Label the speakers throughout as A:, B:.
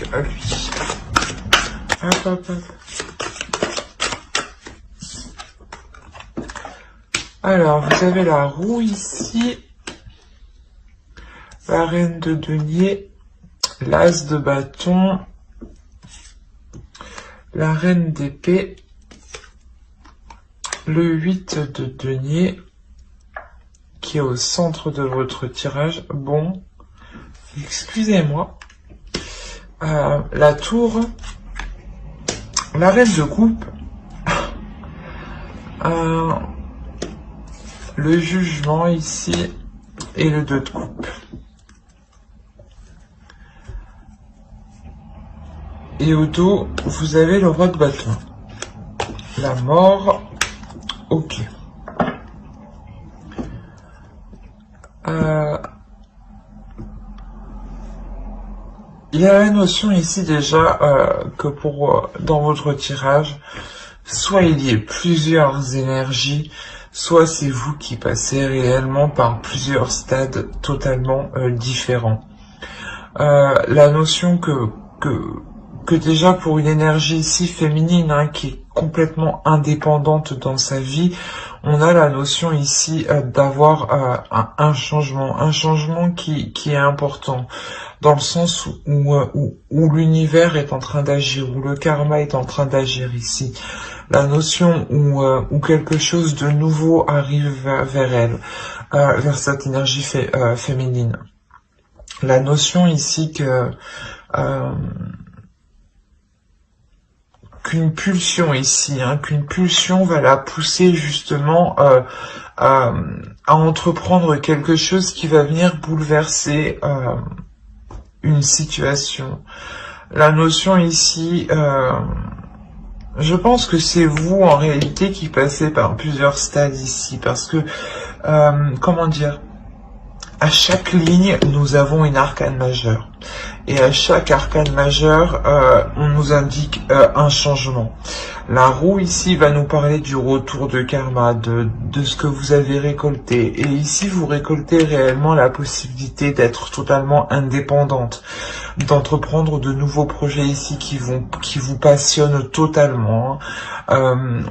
A: truc à lui. Hop, hop, hop. Alors, vous avez la roue ici, la reine de denier, l'as de bâton, la reine d'épée, le 8 de denier, qui est au centre de votre tirage. Bon, excusez-moi. La tour, la reine de coupe, le jugement ici et le 2 de coupe. Et au dos, vous avez le roi de bâton. La mort, ok. Il y a la notion ici déjà que dans votre tirage, soit il y ait plusieurs énergies, soit c'est vous qui passez réellement par plusieurs stades totalement différents. La notion que déjà pour une énergie ici féminine, hein, qui est complètement indépendante dans sa vie, on a la notion ici d'avoir un changement qui est important, dans le sens où l'univers est en train d'agir, où le karma est en train d'agir ici. La notion où quelque chose de nouveau arrive vers elle, vers cette énergie féminine. La notion ici qu'une pulsion ici, hein, qu'une pulsion va la pousser justement à entreprendre quelque chose qui va venir bouleverser une situation. La notion ici, je pense que c'est vous en réalité qui passez par plusieurs stades ici, parce que, comment dire, à chaque ligne, nous avons une arcane majeure. Et à chaque arcane majeure, on nous indique un changement. La roue ici va nous parler du retour de karma, de ce que vous avez récolté. Et ici, vous récoltez réellement la possibilité d'être totalement indépendante, d'entreprendre de nouveaux projets ici qui vous passionnent totalement.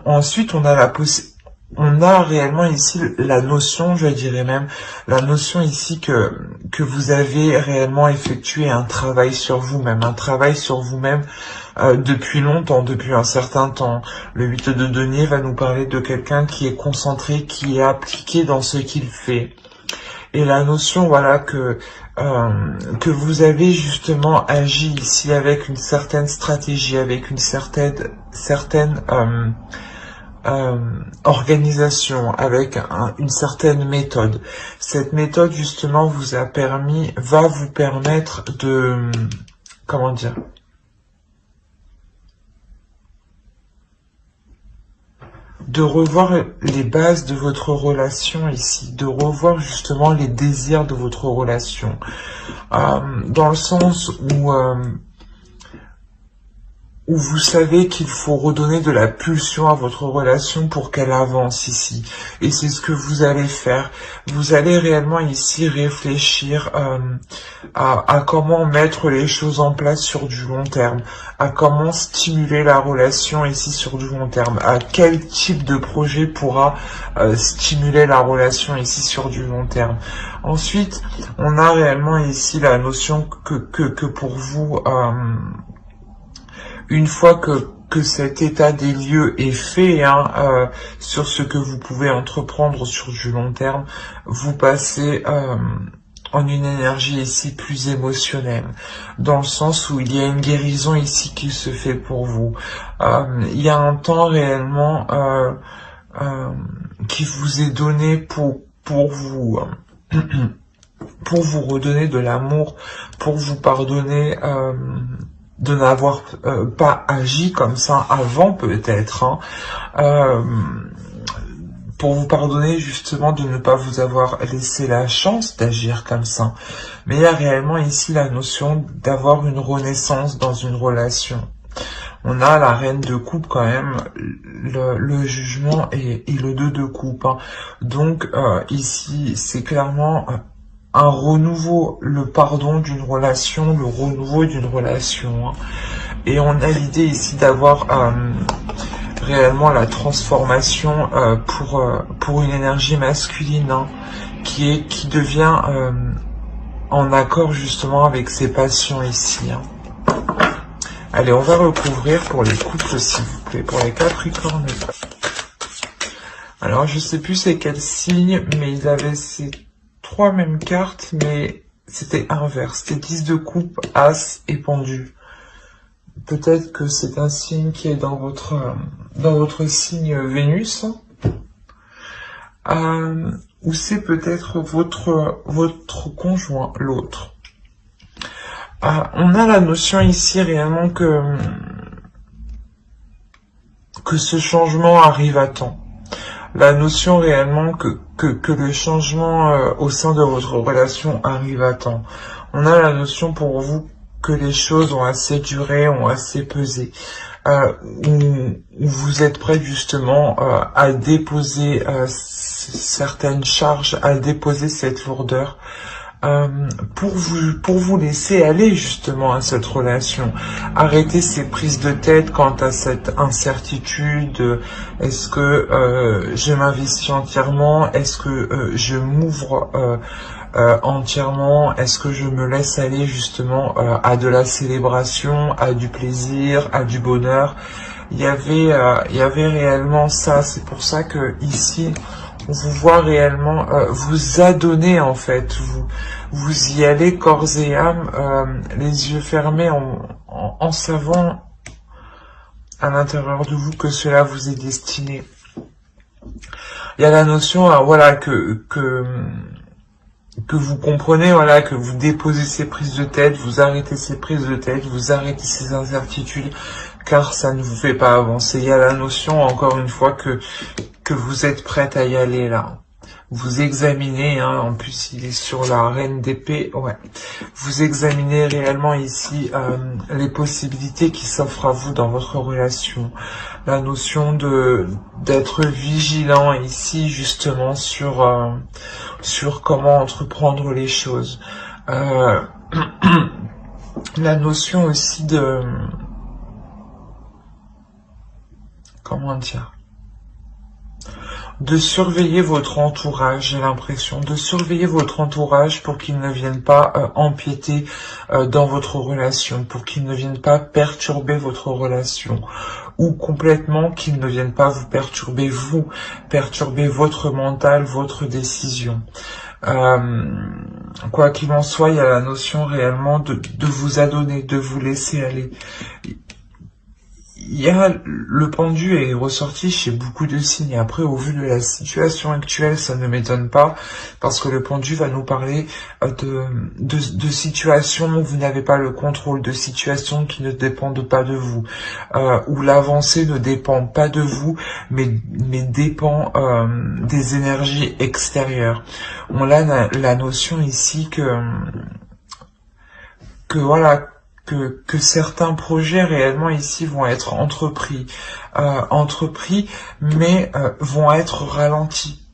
A: Ensuite, on a réellement ici la notion, je dirais même, la notion ici que vous avez réellement effectué un travail sur vous-même, depuis longtemps, depuis un certain temps. Le 8 de denier va nous parler de quelqu'un qui est concentré, qui est appliqué dans ce qu'il fait. Et la notion, voilà, que vous avez justement agi ici avec une certaine stratégie, avec une certaine organisation, avec une certaine méthode. Cette méthode justement va vous permettre de, comment dire, de revoir les bases de votre relation ici, de revoir justement les désirs de votre relation, dans le sens où vous savez qu'il faut redonner de la pulsion à votre relation pour qu'elle avance ici. Et c'est ce que vous allez faire. Vous allez réellement ici réfléchir à comment mettre les choses en place sur du long terme, à comment stimuler la relation ici sur du long terme, à quel type de projet pourra stimuler la relation ici sur du long terme. Ensuite, on a réellement ici la notion que pour vous, une fois que cet état des lieux est fait, hein, sur ce que vous pouvez entreprendre sur du long terme, vous passez en une énergie ici plus émotionnelle, dans le sens où il y a une guérison ici qui se fait pour vous. Il y a un temps réellement qui vous est donné pour vous pour vous redonner de l'amour, pour vous pardonner de n'avoir pas agi comme ça avant peut-être, hein, pour vous pardonner justement de ne pas vous avoir laissé la chance d'agir comme ça. Mais il y a réellement ici la notion d'avoir une renaissance dans une relation. On a la reine de coupe quand même, le jugement et le 2 de coupe, hein. Donc ici c'est clairement un renouveau, le pardon d'une relation, le renouveau d'une relation. Hein. Et on a l'idée ici d'avoir réellement la transformation pour une énergie masculine hein, qui devient en accord justement avec ses passions ici. Hein. Allez, on va recouvrir pour les couples s'il vous plaît, pour les Capricornes. Alors je sais plus c'est quel signe, mais ils avaient ces 3 mêmes cartes, mais c'était inverse. C'était 10 de coupe, As et Pendu. Peut-être que c'est un signe qui est dans votre signe Vénus. Ou c'est peut-être votre conjoint, l'autre. On a la notion ici réellement que ce changement arrive à temps. La notion réellement que le changement au sein de votre relation arrive à temps. On a la notion pour vous que les choses ont assez duré, ont assez pesé, où vous êtes prêt justement à déposer certaines charges, à déposer cette lourdeur, pour vous laisser aller justement à cette relation. Arrêter ces prises de tête quant à cette incertitude. Est-ce que je m'investis entièrement? Est-ce que je m'ouvre entièrement? Est-ce que je me laisse aller justement à de la célébration, à du plaisir, à du bonheur? Il y avait réellement ça. C'est pour ça que ici on vous voit réellement vous adonner en fait. Vous y allez corps et âme, les yeux fermés, en savant à l'intérieur de vous que cela vous est destiné. Il y a la notion, voilà, que vous comprenez, voilà, que vous déposez ces prises de tête, vous arrêtez ces prises de tête, vous arrêtez ces incertitudes, car ça ne vous fait pas avancer. Il y a la notion, encore une fois, que vous êtes prête à y aller, là. Vous examinez, hein, en plus il est sur la reine d'épée, ouais. Vous examinez réellement ici les possibilités qui s'offrent à vous dans votre relation. La notion d'être vigilant ici, justement, sur comment entreprendre les choses. La notion aussi de... Comment dire ? De surveiller votre entourage, j'ai l'impression, de surveiller votre entourage pour qu'il ne vienne pas empiéter dans votre relation, pour qu'il ne vienne pas perturber votre relation, ou complètement qu'il ne vienne pas vous, perturber votre mental, votre décision. Quoi qu'il en soit, il y a la notion réellement de vous adonner, de vous laisser aller. Il y a le pendu est ressorti chez beaucoup de signes. Après, au vu de la situation actuelle, ça ne m'étonne pas, parce que le pendu va nous parler de situations où vous n'avez pas le contrôle, de situations qui ne dépendent pas de vous, où l'avancée ne dépend pas de vous, mais dépend des énergies extérieures. On a la notion ici que voilà, que certains projets réellement ici vont être entrepris, mais vont être ralentis,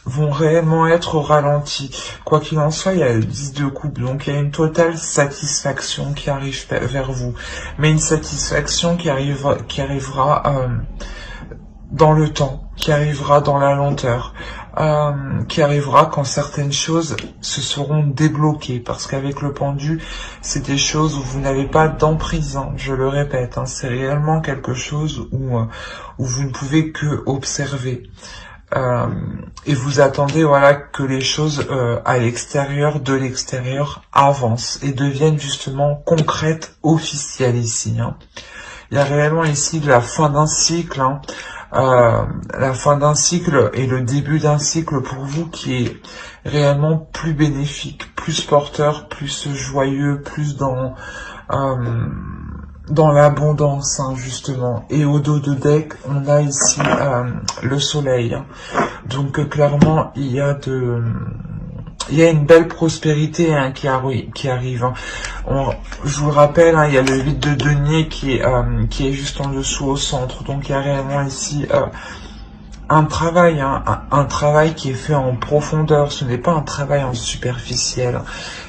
A: vont réellement être ralentis. Quoi qu'il en soit, il y a le 10 de coupe, donc il y a une totale satisfaction qui arrive vers vous, mais une satisfaction qui arrivera dans le temps, qui arrivera dans la lenteur, qui arrivera quand certaines choses se seront débloquées, parce qu'avec le pendu, c'est des choses où vous n'avez pas d'emprise, hein, je le répète, hein, c'est réellement quelque chose où vous ne pouvez que observer. Et vous attendez, voilà, que les choses à l'extérieur, de l'extérieur, avancent et deviennent justement concrètes, officielles ici. Hein. Il y a réellement ici de la fin d'un cycle, hein, la fin d'un cycle et le début d'un cycle pour vous qui est réellement plus bénéfique, plus porteur, plus joyeux, plus dans l'abondance, hein, justement. Et au dos de deck, on a ici le soleil. Hein. Donc clairement, il y a une belle prospérité, hein, qui arrive. Hein. Je vous le rappelle, hein, il y a le 8 de denier qui est juste en dessous au centre. Donc il y a réellement ici un travail, hein, un travail qui est fait en profondeur. Ce n'est pas un travail en superficiel.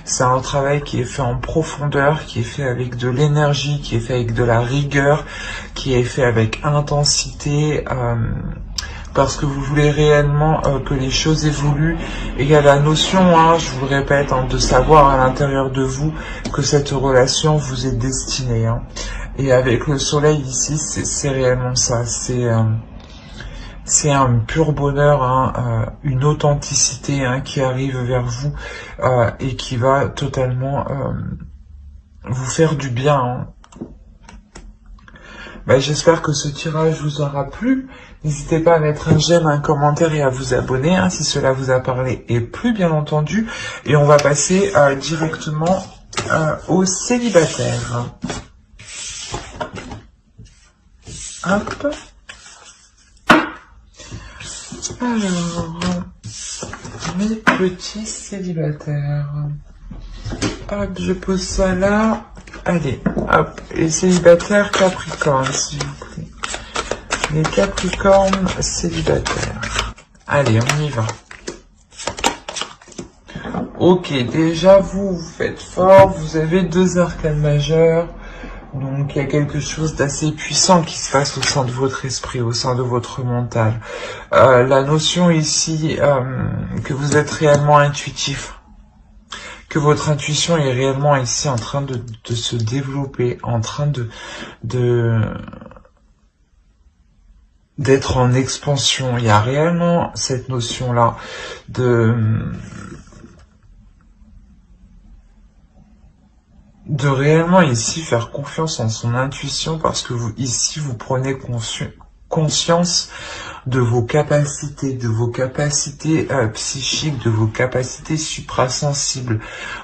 A: C'est un travail qui est fait en profondeur, qui est fait avec de l'énergie, qui est fait avec de la rigueur, qui est fait avec intensité, parce que vous voulez réellement que les choses évoluent. Et il y a la notion, hein, je vous le répète, hein, de savoir à l'intérieur de vous que cette relation vous est destinée. Hein. Et avec le soleil ici, c'est réellement ça. C'est un pur bonheur, hein, une authenticité, hein, qui arrive vers vous et qui va totalement vous faire du bien. Hein. J'espère que ce tirage vous aura plu. N'hésitez pas à mettre un j'aime, un commentaire et à vous abonner, hein, si cela vous a parlé et plu, bien entendu. Et on va passer directement aux célibataires. Hop. Alors, mes petits célibataires. Hop, je pose ça là. Allez, hop, les célibataires Capricorne, s'il vous plaît. Les Capricornes célibataires. Allez, on y va. Ok, déjà, vous faites fort, vous avez 2 arcanes majeures. Donc, il y a quelque chose d'assez puissant qui se passe au sein de votre esprit, au sein de votre mental. La notion ici, que vous êtes réellement intuitif, que votre intuition est réellement ici en train de se développer, en train d'être en expansion. Il y a réellement cette notion-là de réellement ici faire confiance en son intuition, parce que vous prenez conscience de vos capacités, psychiques, de vos capacités suprasensibles,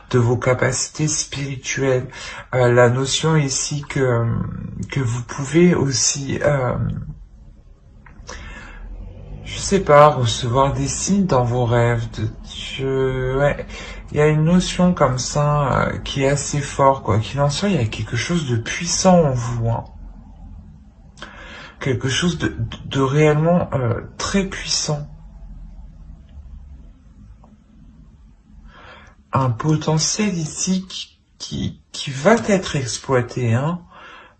A: de vos capacités spirituelles. La notion ici que vous pouvez aussi, je sais pas, recevoir des signes dans vos rêves. Ouais. Il y a une notion comme ça qui est assez fort, quoi qu'il en soit. Il y a quelque chose de puissant en vous, hein. Quelque chose de réellement très puissant. Un potentiel ici qui va être exploité, hein.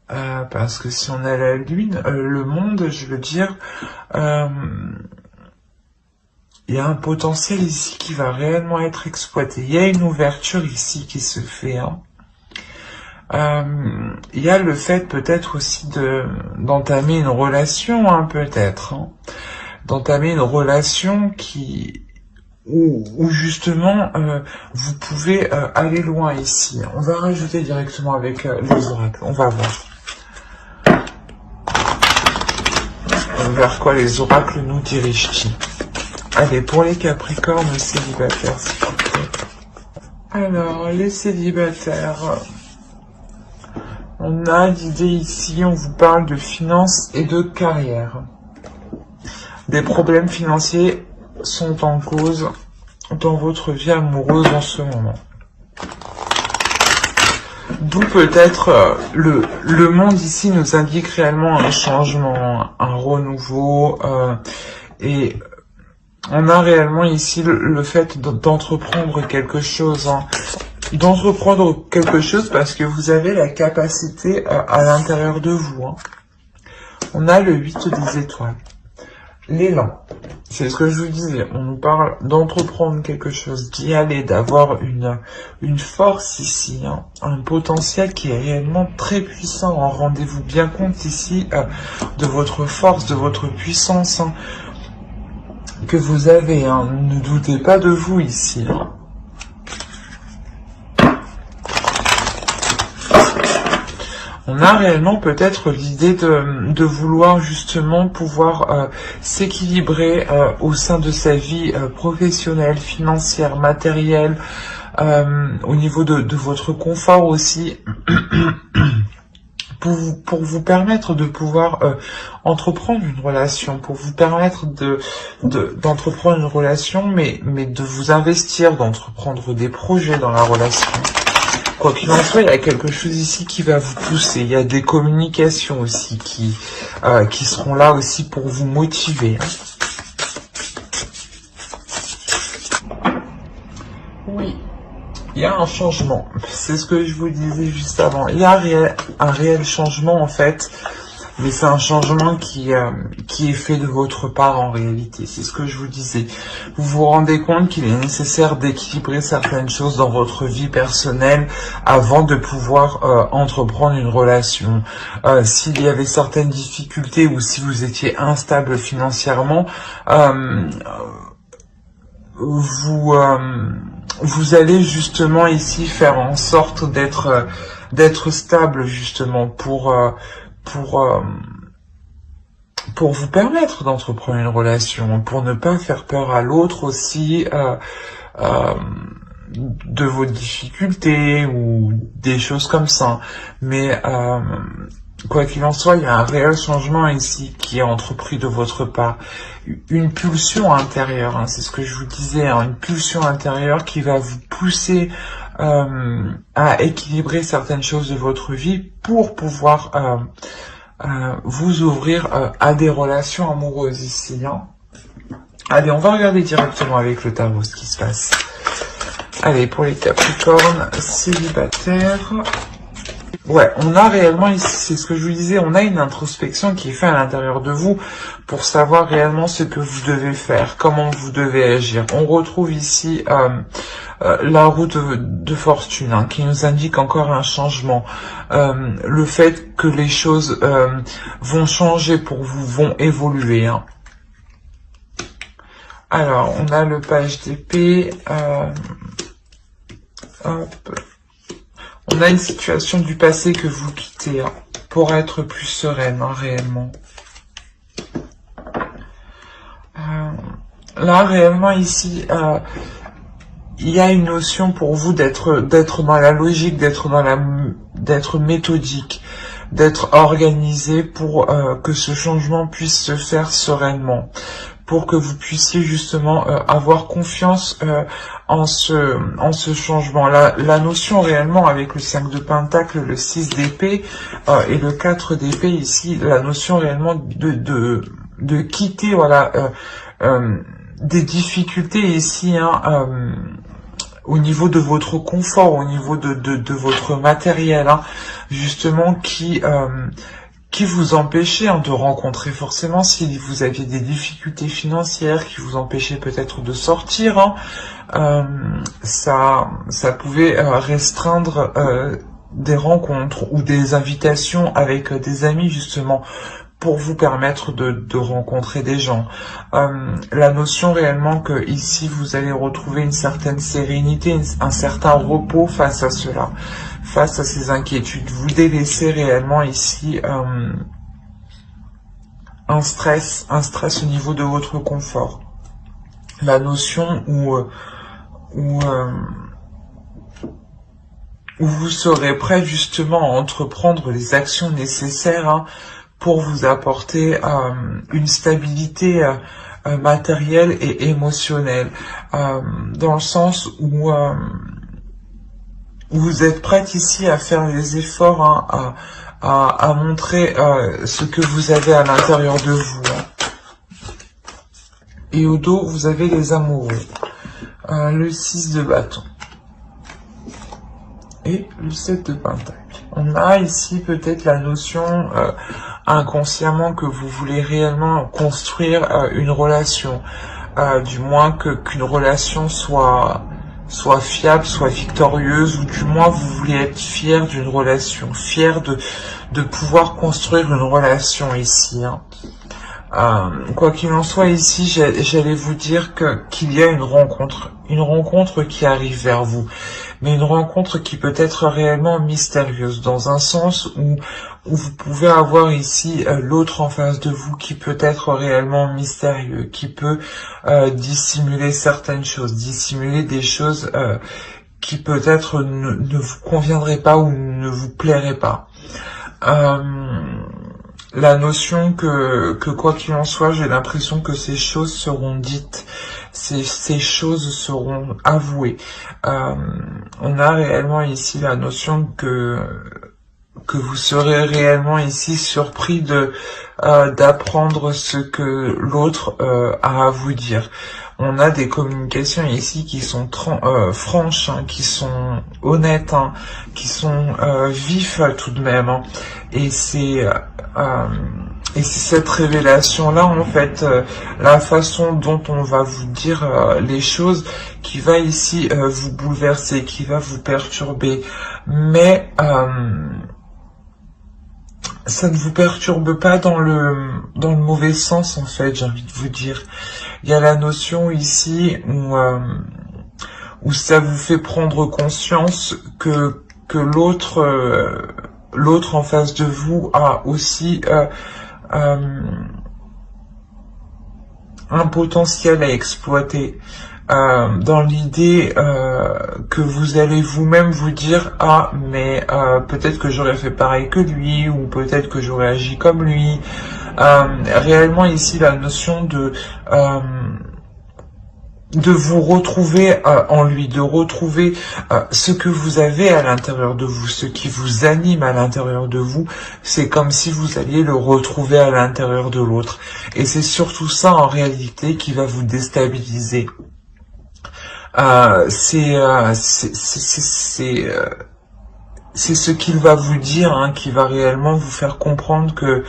A: Parce que si on a la lune, le monde, je veux dire, il y a un potentiel ici qui va réellement être exploité. Il y a une ouverture ici qui se fait. Hein. Il y a le fait peut-être aussi d'entamer une relation, hein, peut-être. Hein. D'entamer une relation où justement vous pouvez aller loin ici. On va rajouter directement avec les oracles. On va voir. Vers quoi les oracles nous dirigent-ils? Allez, pour les Capricornes célibataires, s'il vous plaît. Alors, les célibataires, on a l'idée ici, on vous parle de finances et de carrière. Des problèmes financiers sont en cause dans votre vie amoureuse en ce moment. D'où peut-être le monde ici nous indique réellement un changement, un renouveau, et on a réellement ici le fait d'entreprendre quelque chose, hein. D'entreprendre quelque chose parce que vous avez la capacité à l'intérieur de vous. Hein. On a le 8 des étoiles. L'élan. C'est ce que je vous disais. On nous parle d'entreprendre quelque chose, d'y aller, d'avoir une force ici, hein, un potentiel qui est réellement très puissant. Rendez-vous bien compte ici de votre force, de votre puissance, hein, que vous avez. Hein. Ne doutez pas de vous ici. Hein. On a réellement peut-être l'idée de vouloir justement pouvoir s'équilibrer au sein de sa vie professionnelle, financière, matérielle, au niveau de votre confort aussi, pour vous permettre de pouvoir entreprendre une relation, pour vous permettre d'entreprendre une relation, mais de vous investir, d'entreprendre des projets dans la relation. Quoi qu'il en soit, il y a quelque chose ici qui va vous pousser. Il y a des communications aussi qui seront là aussi pour vous motiver. Hein. Il y a un changement, c'est ce que je vous disais juste avant. Il y a un réel changement en fait, mais c'est un changement qui est fait de votre part en réalité. C'est ce que je vous disais. Vous vous rendez compte qu'il est nécessaire d'équilibrer certaines choses dans votre vie personnelle avant de pouvoir entreprendre une relation. S'il y avait certaines difficultés ou si vous étiez instable financièrement, vous allez justement ici faire en sorte d'être stable justement pour vous permettre d'entreprendre une relation, pour ne pas faire peur à l'autre aussi de vos difficultés ou des choses comme ça. Mais quoi qu'il en soit, il y a un réel changement ici qui est entrepris de votre part. Une pulsion intérieure, hein, c'est ce que je vous disais, hein, une pulsion intérieure qui va vous pousser à équilibrer certaines choses de votre vie pour pouvoir vous ouvrir à des relations amoureuses ici. Hein. Allez, on va regarder directement avec le tarot ce qui se passe. Allez, pour les Capricornes célibataires... Ouais, on a réellement ici, c'est ce que je vous disais, on a une introspection qui est faite à l'intérieur de vous pour savoir réellement ce que vous devez faire, comment vous devez agir. On retrouve ici la route de fortune hein, qui nous indique encore un changement. Le fait que les choses vont changer pour vous, vont évoluer. Hein. Alors, on a le page d'épée. Hop. On a une situation du passé que vous quittez hein, pour être plus sereine, hein, réellement. Là, réellement, ici, il y a une notion pour vous d'être dans la logique, d'être méthodique, d'être organisé pour que ce changement puisse se faire sereinement, pour que vous puissiez justement avoir confiance en ce changement. La notion réellement avec le 5 de Pentacle, le 6 d'épée et le 4 d'épée ici, la notion réellement de quitter voilà des difficultés ici hein, au niveau de votre confort, au niveau de votre matériel, hein, justement qui vous empêchait hein, de rencontrer forcément si vous aviez des difficultés financières, qui vous empêchaient peut-être de sortir, hein, ça pouvait restreindre des rencontres ou des invitations avec des amis justement pour vous permettre de rencontrer des gens. La notion réellement que ici vous allez retrouver une certaine sérénité, un certain repos face à cela, face à ces inquiétudes. Vous délaissez réellement ici un stress au niveau de votre confort. La notion où vous serez prêt justement à entreprendre les actions nécessaires hein, pour vous apporter une stabilité matérielle et émotionnelle, dans le sens où vous êtes prête ici à faire les efforts, hein, à montrer ce que vous avez à l'intérieur de vous. Hein. Et au dos, vous avez les amoureux, le 6 de bâton et le 7 de pentacle. On a ici peut-être la notion inconsciemment que vous voulez réellement construire une relation, du moins qu'une relation soit fiable, soit victorieuse, ou du moins vous voulez être fier d'une relation, fier de pouvoir construire une relation ici. Hein. Quoi qu'il en soit ici, j'allais vous dire qu'il y a une rencontre qui arrive vers vous, mais une rencontre qui peut être réellement mystérieuse, dans un sens où vous pouvez avoir ici l'autre en face de vous qui peut être réellement mystérieux, qui peut dissimuler certaines choses, dissimuler des choses qui peut-être ne vous conviendraient pas ou ne vous plairaient pas. La notion que quoi qu'il en soit, j'ai l'impression que ces choses seront dites, ces choses seront avouées. On a réellement ici la notion que vous serez réellement ici surpris d'apprendre ce que l'autre a à vous dire. on a des communications ici qui sont franches, hein, qui sont honnêtes, hein, qui sont vifs tout de même. Hein. Et c'est cette révélation-là, en fait, la façon dont on va vous dire les choses, qui va ici vous bouleverser, qui va vous perturber. Mais ça ne vous perturbe pas dans le mauvais sens, en fait, j'ai envie de vous dire. Il y a la notion ici où ça vous fait prendre conscience que l'autre en face de vous a aussi un potentiel à exploiter, dans l'idée que vous allez vous-même vous dire ah mais peut-être que j'aurais fait pareil que lui, ou peut-être que j'aurais agi comme lui. Réellement ici la notion de vous retrouver en lui, de retrouver ce que vous avez à l'intérieur de vous, ce qui vous anime à l'intérieur de vous, c'est comme si vous alliez le retrouver à l'intérieur de l'autre. Et c'est surtout ça en réalité qui va vous déstabiliser. C'est ce qu'il va vous dire, hein, qui va réellement vous faire comprendre que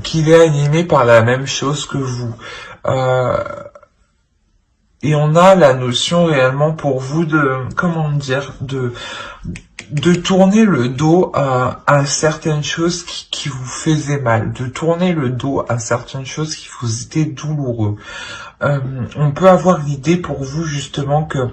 A: qu'il est animé par la même chose que vous. Et on a la notion réellement pour vous de, comment dire, de tourner le dos à certaines choses qui vous faisaient mal, de tourner le dos à certaines choses qui vous étaient douloureux. On peut avoir l'idée pour vous justement que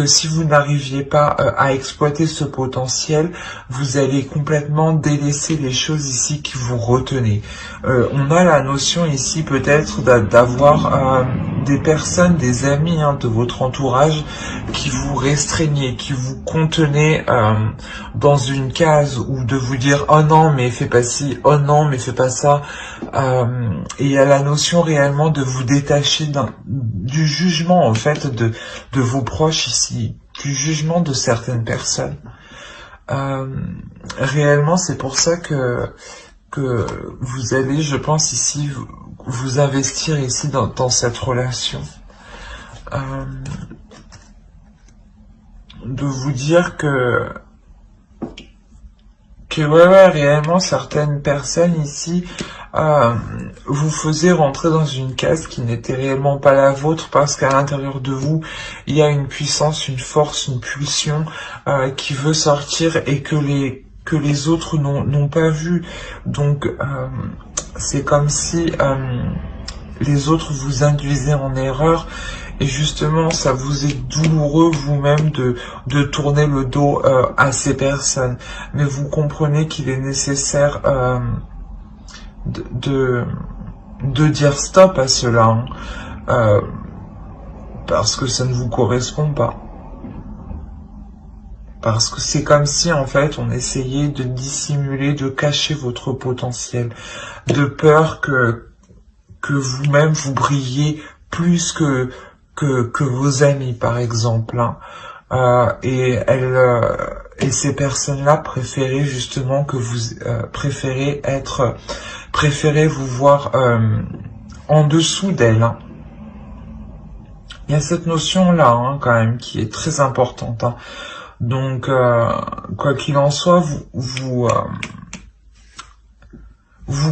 A: si vous n'arriviez pas à exploiter ce potentiel, vous allez complètement délaisser les choses ici qui vous retenaient. On a la notion ici peut-être d'avoir des personnes, des amis, hein, de votre entourage qui vous restreignaient, qui vous contenaient dans une case, ou de vous dire oh non mais fais pas ci, oh non mais fais pas ça. Et il y a la notion réellement de vous détacher du jugement en fait de vos proches ici, du jugement de certaines personnes. Réellement c'est pour ça que vous allez, je pense ici, vous investir ici dans cette relation. De vous dire que ouais, réellement certaines personnes ici vous faisaient rentrer dans une case qui n'était réellement pas la vôtre, parce qu'à l'intérieur de vous il y a une puissance, une force, une pulsion qui veut sortir et que les autres n'ont pas vu. Donc c'est comme si les autres vous induisaient en erreur. Et justement, ça vous est douloureux vous-même de tourner le dos à ces personnes. Mais vous comprenez qu'il est nécessaire de dire stop à cela, hein, parce que ça ne vous correspond pas. Parce que c'est comme si, en fait, on essayait de dissimuler, de cacher votre potentiel, de peur que vous-même vous brilliez plus que vos amis, par exemple, hein. Et ces personnes-là préféraient justement que vous préférez vous voir en dessous d'elles, hein. Il y a cette notion-là, hein, quand même, qui est très importante, hein. Donc, quoi qu'il en soit, vous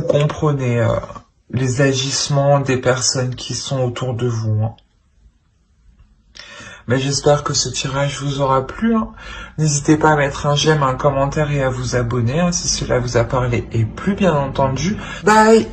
A: comprenez les agissements des personnes qui sont autour de vous, hein. Mais j'espère que ce tirage vous aura plu, hein. N'hésitez pas à mettre un j'aime, un commentaire et à vous abonner, hein, si cela vous a parlé, et plus bien entendu. Bye!